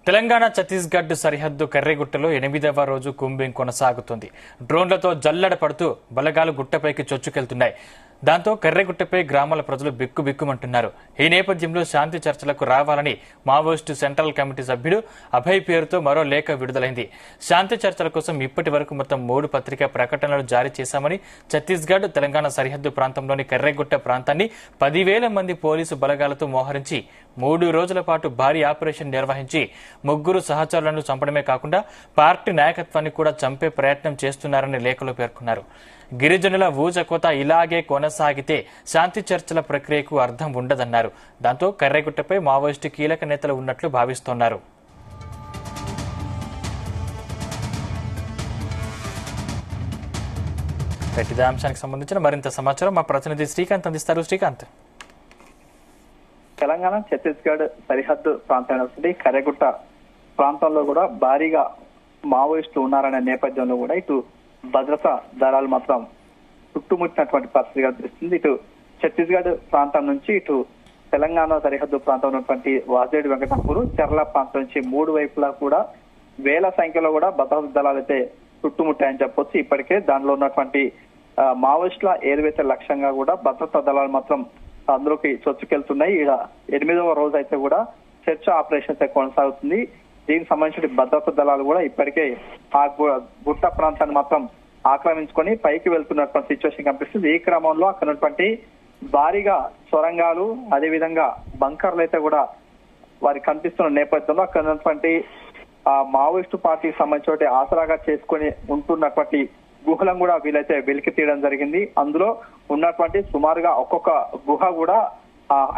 తెలంగాణ ఛత్తీస్గఢ్ సరిహద్దు కర్రెగుట్టలో 8వ రోజు కూంబింగ్ కొనసాగుతుంది. డ్రోన్లతో జల్లెడ పడుతూ బలగాలు గుట్టపైకి చొచ్చుకెళ్తున్నాయి. దాంతో కర్రెగుట్టపై గ్రామాల ప్రజలు బిక్కుబిక్కుమంటున్నారు. ఈ నేపథ్యంలో శాంతి చర్చలకు రావాలని మావోయిస్టు సెంట్రల్ కమిటీ సభ్యుడు అభయ్ పేరుతో మరో లేఖ విడుదలైంది. శాంతి చర్చల కోసం ఇప్పటి వరకు మొత్తం 3 పత్రికా ప్రకటనలు జారీ చేశామని, ఛత్తీస్గఢ్ తెలంగాణ సరిహద్దు ప్రాంతంలోని కర్రెగుట్ట ప్రాంతాన్ని 10,000 మంది పోలీసు బలగాలతో మోహరించి 3 రోజుల పాటు భారీ ఆపరేషన్ నిర్వహించి 3 సహచరులను చంపడమే కాకుండా పార్టీ నాయకత్వాన్ని కూడా చంపే ప్రయత్నం చేస్తున్నారని లేఖలో పేర్కొన్నారు. గిరిజనుల ఊచకోత ఇలాగే కొనసాగితే శాంతి చర్చల ప్రక్రియకు అర్థం ఉండదన్నారు. దాంతో కర్రెగుట్టపై మావోయిస్టు కీలక నేతలు ఉన్నట్లు భావిస్తున్నారు. ఇదే అంశానికి సంబంధించిన మరింత సమాచారం మా ప్రతినిధి శ్రీకాంత్ అందిస్తారు. శ్రీకాంత్, తెలంగాణ ఛత్తీస్గఢ్ సరిహద్దు ప్రాంతం కర్రెగుట్ట ప్రాంతంలో కూడా భారీగా మావోయిస్టులు ఉన్నారనే నేపథ్యంలో కూడా ఇటు భద్రతా దళాలు మాత్రం చుట్టుముట్టినటువంటి పరిస్థితి కనిపిస్తుంది. ఇటు ఛత్తీస్గఢ్ ప్రాంతం నుంచి ఇటు తెలంగాణ సరిహద్దు ప్రాంతం ఉన్నటువంటి వాజేడు వెంకటాపూర్ చెర్ల ప్రాంతం నుంచి 3 వైపులా కూడా వేల సంఖ్యలో కూడా భద్రతా దళాలు అయితే చుట్టుముట్టాయని చెప్పొచ్చు. ఇప్పటికే దానిలో ఉన్నటువంటి మావోయిస్టుల ఏదైతే లక్ష్యంగా కూడా భద్రతా దళాలు మాత్రం అందులోకి చొచ్చుకెళ్తున్నాయి. ఇక్కడ 8వ రోజు అయితే కూడా సెర్చ్ ఆపరేషన్ అయితే కొనసాగుతుంది. దీనికి సంబంధించిన భద్రతా దళాలు కూడా ఇప్పటికే ఆ గుట్ట ప్రాంతాన్ని మాత్రం ఆక్రమించుకొని పైకి వెళ్తున్నటువంటి సిచ్యువేషన్ కనిపిస్తుంది. ఈ క్రమంలో అక్కడ ఉన్నటువంటి భారీగా సొరంగాలు అదేవిధంగా బంకర్లు అయితే కూడా వారికి కనిపిస్తున్న నేపథ్యంలో అక్కడ ఉన్నటువంటి మావోయిస్టు పార్టీకి సంబంధించిన ఆసరాగా చేసుకొని ఉంటున్నటువంటి గుహలను కూడా వీలైతే వెలికి తీయడం జరిగింది. అందులో ఉన్నటువంటి సుమారుగా ఒక్కొక్క గుహ కూడా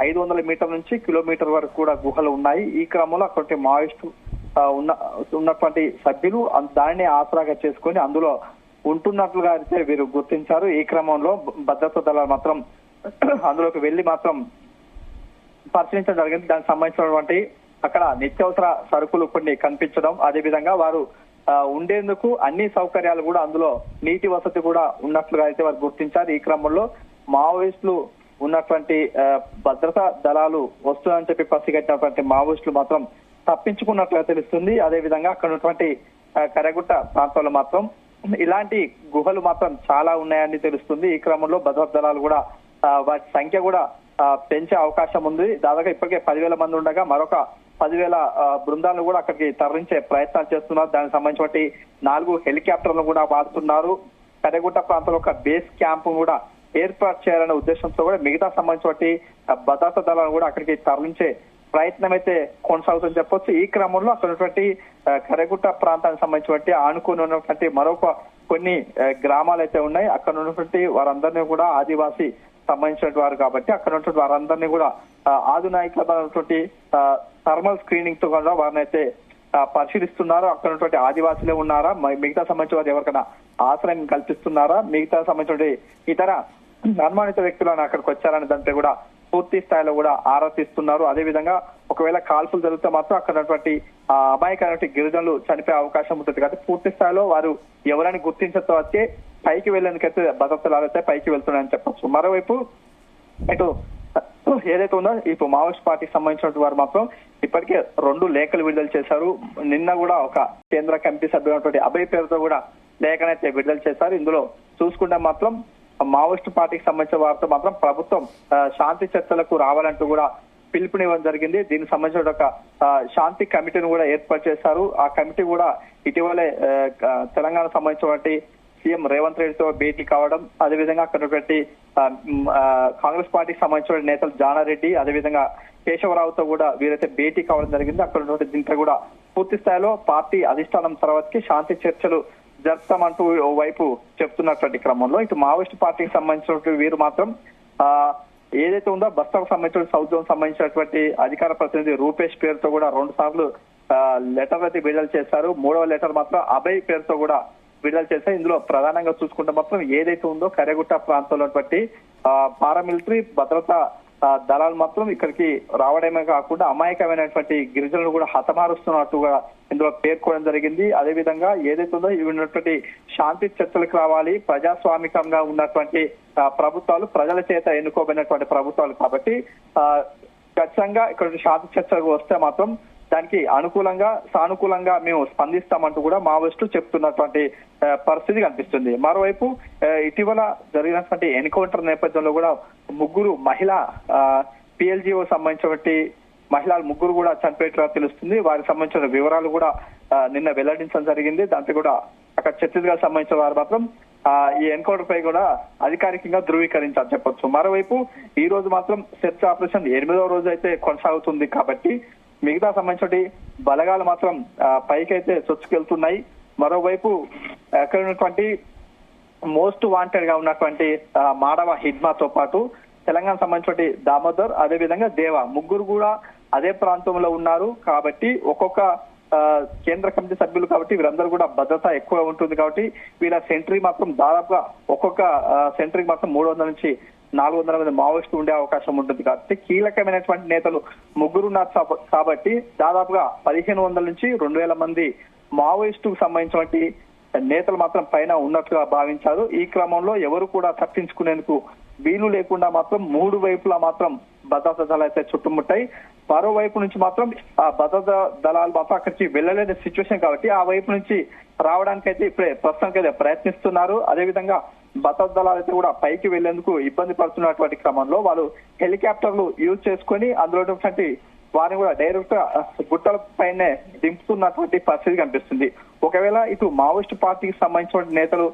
500 మీటర్ల నుంచి కిలోమీటర్ వరకు కూడా గుహలు ఉన్నాయి. ఈ క్రమంలో అటువంటి మావోయిస్టు ఉన్నటువంటి సభ్యులు దానిని ఆసరాగా చేసుకొని అందులో ఉంటున్నట్లుగా అయితే వీరు గుర్తించారు. ఈ క్రమంలో భద్రతా దళాలు మాత్రం అందులోకి వెళ్లి మాత్రం పరిశీలించడం జరిగింది. దానికి సంబంధించినటువంటి అక్కడ నిత్యావసర సరుకులు కొన్ని కనిపించడం, అదేవిధంగా వారు ఉండేందుకు అన్ని సౌకర్యాలు కూడా అందులో నీటి వసతి కూడా ఉన్నట్లుగా అయితే వారు గుర్తించారు. ఈ క్రమంలో మావోయిస్టులు ఉన్నటువంటి భద్రతా దళాలు వస్తుందని చెప్పి పసిగట్టినటువంటి మావోయిస్టులు మాత్రం తప్పించుకున్నట్లుగా తెలుస్తుంది. అదేవిధంగా అక్కడ ఉన్నటువంటి కర్రెగుట్ట ప్రాంతంలో మాత్రం ఇలాంటి గుహలు మాత్రం చాలా ఉన్నాయని తెలుస్తుంది. ఈ క్రమంలో భద్రతా దళాలు కూడా వాటి సంఖ్య కూడా పెంచే అవకాశం ఉంది. దాదాపు ఇప్పటికే 10,000 మంది ఉండగా మరొక 10,000 బృందాలను కూడా అక్కడికి తరలించే ప్రయత్నాలు చేస్తున్నారు. దానికి సంబంధించి 4 హెలికాప్టర్లను కూడా వాడుతున్నారు. కర్రెగుట్ట ప్రాంతంలో ఒక బేస్ క్యాంప్ కూడా ఏర్పాటు చేయాలనే ఉద్దేశంతో కూడా మిగతా సంబంధించి భద్రతా దళాలను కూడా అక్కడికి తరలించే ప్రయత్నం అయితే కొనసాగుతుందని చెప్పొచ్చు. ఈ క్రమంలో అక్కడ ఉన్నటువంటి కర్రెగుట్ట ప్రాంతానికి సంబంధించి ఆనుకుని ఉన్నటువంటి మరొక కొన్ని గ్రామాలు అయితే ఉన్నాయి. అక్కడ ఉన్నటువంటి వారందరినీ కూడా ఆదివాసీ సంబంధించిన వారు కాబట్టి అక్కడ ఉన్నటువంటి వారందరినీ కూడా ఆధునికమైనటువంటి థర్మల్ స్క్రీనింగ్ తో కూడా వారిని అయితే పరిశీలిస్తున్నారు. అక్కడ ఉన్నటువంటి ఆదివాసీలే ఉన్నారా, మిగతా సంబంధించిన వారు ఎవరికైనా ఆశ్రయం కల్పిస్తున్నారా, మిగతా సంబంధించిన ఇతర అనుమానిత వ్యక్తులను అక్కడికి వచ్చారనే దాంట్లో కూడా పూర్తి స్థాయిలో కూడా ఆరా తీస్తున్నారు. అదేవిధంగా ఒకవేళ కాల్పులు జరిగితే మాత్రం అక్కడ ఉన్నటువంటి అమాయకమైనటువంటి గిరిజనులు చనిపోయే అవకాశం ఉంటుంది కాబట్టి పూర్తి స్థాయిలో వారు ఎవరైనా గుర్తించతో వచ్చే పైకి వెళ్లేందుకైతే భద్రతలు అయితే పైకి వెళ్తున్నాయని చెప్పొచ్చు. మరోవైపు ఇటు ఏదైతే ఉందో ఇప్పుడు మావోయిస్ట్ పార్టీకి సంబంధించిన వారు మాత్రం ఇప్పటికే 2 లేఖలు విడుదల చేశారు. నిన్న కూడా ఒక కేంద్ర కమిటీ సభ్యులైనటువంటి అభయ్ పేరుతో కూడా లేఖనైతే విడుదల చేశారు. ఇందులో చూసుకుంటే మాత్రం మావోయిస్టు పార్టీకి సంబంధించిన వారితో మాత్రం ప్రభుత్వం శాంతి చర్చలకు రావాలంటూ కూడా పిలుపునివ్వడం జరిగింది. దీనికి సంబంధించిన ఒక శాంతి కమిటీని కూడా ఏర్పాటు చేశారు. ఆ కమిటీ కూడా ఇటీవలే తెలంగాణ సంబంధించినటువంటి సీఎం రేవంత్ రెడ్డితో భేటీ కావడం, అదేవిధంగా అక్కడ కాంగ్రెస్ పార్టీకి సంబంధించిన నేతలు జానారెడ్డి అదేవిధంగా కేశవరావుతో కూడా వీరైతే భేటీ కావడం జరిగింది. అక్కడ ఉన్నటువంటి దీంట్లో కూడా పూర్తి స్థాయిలో పార్టీ అధిష్టానం తర్వాతకి శాంతి చర్చలు జరుపుతామంటూ ఓవైపు చెప్తున్నటువంటి క్రమంలో ఇటు మావోయిస్ట్ పార్టీకి సంబంధించినటువంటి వీరు మాత్రం ఏదైతే ఉందో బస్తాకు సంబంధించిన సౌత్ జోన్ సంబంధించినటువంటి అధికార ప్రతినిధి రూపేష్ పేరుతో కూడా 2 సార్లు లెటర్ అయితే విడుదల చేశారు. 3వ లెటర్ మాత్రం అభయ్ పేరుతో కూడా విడుదల చేశారు. ఇందులో ప్రధానంగా చూసుకుంటే మాత్రం ఏదైతే ఉందో కర్రెగుట్ట ప్రాంతంలో పారామిలిటరీ భద్రతా దళాలు మాత్రం ఇక్కడికి రావడమే కాకుండా అమాయకమైనటువంటి గిరిజనులు కూడా హతమారుస్తున్నట్టుగా ఇందులో పేర్కొనడం జరిగింది. అదేవిధంగా ఏదైతే ఉందో ఇవి ఉన్నటువంటి శాంతి చర్చలకు రావాలి, ప్రజాస్వామికంగా ఉన్నటువంటి ప్రభుత్వాలు ప్రజల చేత ఎన్నుకోబడినటువంటి ప్రభుత్వాలు కాబట్టి ఖచ్చితంగా ఇక్కడ శాంతి చర్చలకు వస్తే మాత్రం దానికి అనుకూలంగా సానుకూలంగా మేము స్పందిస్తామంటూ కూడా మావోయిస్టులు చెప్తున్నటువంటి పరిస్థితి కనిపిస్తుంది. మరోవైపు ఇటీవల జరిగినటువంటి ఎన్కౌంటర్ నేపథ్యంలో కూడా ముగ్గురు మహిళా PLGO సంబంధించినటువంటి మహిళలు ముగ్గురు కూడా చనిపోయేట్టుగా తెలుస్తుంది. వారికి సంబంధించిన వివరాలు కూడా నిన్న వెల్లడించడం జరిగింది. దాంతో కూడా అక్కడ ఛత్తీస్గఢ్ సంబంధించిన వారు మాత్రం ఈ ఎన్కౌంటర్ పై కూడా అధికారికంగా ధృవీకరించాలని చెప్పొచ్చు. మరోవైపు ఈ రోజు మాత్రం సెర్చ్ ఆపరేషన్ 8వ రోజు అయితే కొనసాగుతుంది కాబట్టి మిగతా సంబంధించిన బలగాలు మాత్రం పైకైతే చొచ్చుకెళ్తున్నాయి. మరోవైపు అక్కడ ఉన్నటువంటి మోస్ట్ వాంటెడ్ గా ఉన్నటువంటి మాడవ హిడ్మాతో పాటు తెలంగాణ సంబంధించిన దామోదర్ అదేవిధంగా దేవ ముగ్గురు కూడా అదే ప్రాంతంలో ఉన్నారు. కాబట్టి ఒక్కొక్క కేంద్ర కమిటీ సభ్యులు కాబట్టి వీరందరూ కూడా భద్రత ఎక్కువ ఉంటుంది. కాబట్టి వీళ్ళ సెంట్రీ మాత్రం దాదాపుగా ఒక్కొక్క సెంట్రీకి మాత్రం 300 నుంచి 400 మంది మావోయిస్టులు ఉండే అవకాశం ఉంటుంది. కాబట్టి కీలకమైనటువంటి నేతలు ముగ్గురు ఉన్నారు కాబట్టి దాదాపుగా 1500 నుంచి 2000 మంది మావోయిస్టుకు సంబంధించినటువంటి నేతలు మాత్రం పైన ఉన్నట్లుగా భావించారు. ఈ క్రమంలో ఎవరు కూడా తప్పించుకునేందుకు వీలు లేకుండా మాత్రం 3 వైపులా మాత్రం భద్రతా దళాలు అయితే చుట్టుముట్టాయి. మరోవైపు నుంచి మాత్రం ఆ భద్రతా దళాలు మాత్రం అక్కడికి వెళ్ళలేని సిచ్యువేషన్ కాబట్టి ఆ వైపు నుంచి రావడానికి అయితే ఇప్పుడే ప్రస్తుతానికైతే ప్రయత్నిస్తున్నారు. అదేవిధంగా భద్రతా దళాలు అయితే కూడా పైకి వెళ్లేందుకు ఇబ్బంది పడుతున్నటువంటి క్రమంలో వాళ్ళు హెలికాప్టర్లు యూజ్ చేసుకుని అందులో వారిని కూడా డైరెక్ట్ గా గుట్టల పైనే దింపుతున్నటువంటి పరిస్థితి కనిపిస్తుంది. ఒకవేళ ఇటు మావోయిస్టు పార్టీకి సంబంధించిన నేతలు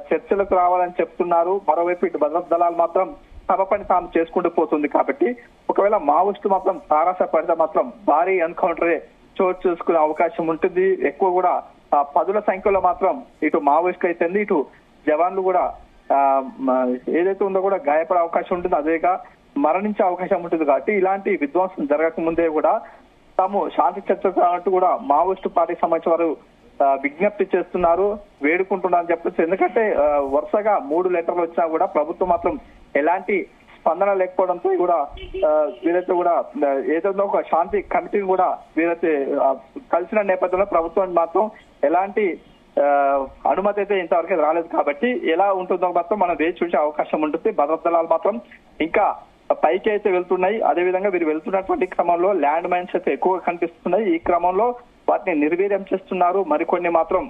చర్చలకు రావాలని చెప్తున్నారు. మరోవైపు ఇటు భద్రతా దళాలు మాత్రం తమ పని తాము చేసుకుంటూ పోతుంది. కాబట్టి ఒకవేళ మావోయిస్టులు మాత్రం తారాసపడితే మాత్రం భారీ ఎన్కౌంటరే చోటు చేసుకునే అవకాశం ఉంటుంది. ఎక్కువ కూడా 10ల సంఖ్యలో మాత్రం ఇటు మావోయిస్టులు అయితే ఇటు జవాన్లు కూడా ఏదైతే ఉందో కూడా గాయపడే అవకాశం ఉంటుంది. అదేగా మరణించే అవకాశం ఉంటుంది. కాబట్టి ఇలాంటి విధ్వంసం జరగక ముందే కూడా తాము శాంతి చర్చకు అన్నట్టు కూడా మావోయిస్టు పార్టీకి సంబంధించిన వారు విజ్ఞప్తి చేస్తున్నారు, వేడుకుంటున్నారని చెప్పచ్చు. ఎందుకంటే వరుసగా 3 లెటర్లు వచ్చినా కూడా ప్రభుత్వం మాత్రం ఎలాంటి స్పందన లేకపోవడంతో కూడా వీరైతే కూడా ఏదైనా ఒక శాంతి కమిటీని కూడా వీరైతే కలిసిన నేపథ్యంలో ప్రభుత్వం మాత్రం ఎలాంటి అనుమతి అయితే ఇంతవరకు రాలేదు. కాబట్టి ఎలా ఉంటుందో మాత్రం మనం వేచి చూసే అవకాశం ఉంటుంది. భద్రతా దళాలు మాత్రం ఇంకా పైకి అయితే వెళ్తున్నాయి. అదేవిధంగా వీరు వెళ్తున్నటువంటి క్రమంలో ల్యాండ్ మైన్స్ అయితే ఎక్కువగా కనిపిస్తున్నాయి. ఈ క్రమంలో వాటిని నిర్వీర్యం చేస్తున్నారు. మరికొన్ని మాత్రం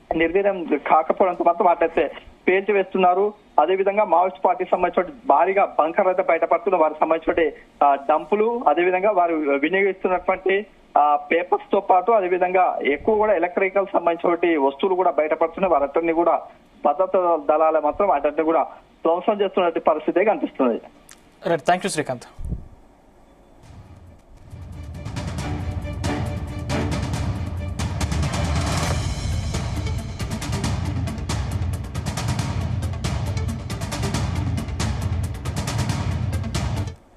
నిర్వీర్యం కాకపోవడంతో మాత్రం వాటిఅయితే పేల్చి వేస్తున్నారు. అదేవిధంగా మావోయిస్ట్ పార్టీకి సంబంధించిన భారీగా బంకర్ అయితే బయటపడుతున్న వారికి సంబంధించిన డంపులు అదేవిధంగా వారు వినియోగిస్తున్నటువంటి పేపర్స్ తో పాటు అదేవిధంగా ఎక్కువ కూడా ఎలక్ట్రికల్ సంబంధించిన వస్తువులు కూడా బయటపడుతున్నాయి. వారందరినీ కూడా భద్రతా దళాలు మాత్రం వాటిని కూడా ధ్వంసం చేస్తున్నటువంటి పరిస్థితి కనిపిస్తుంది. Thank you Srikanth.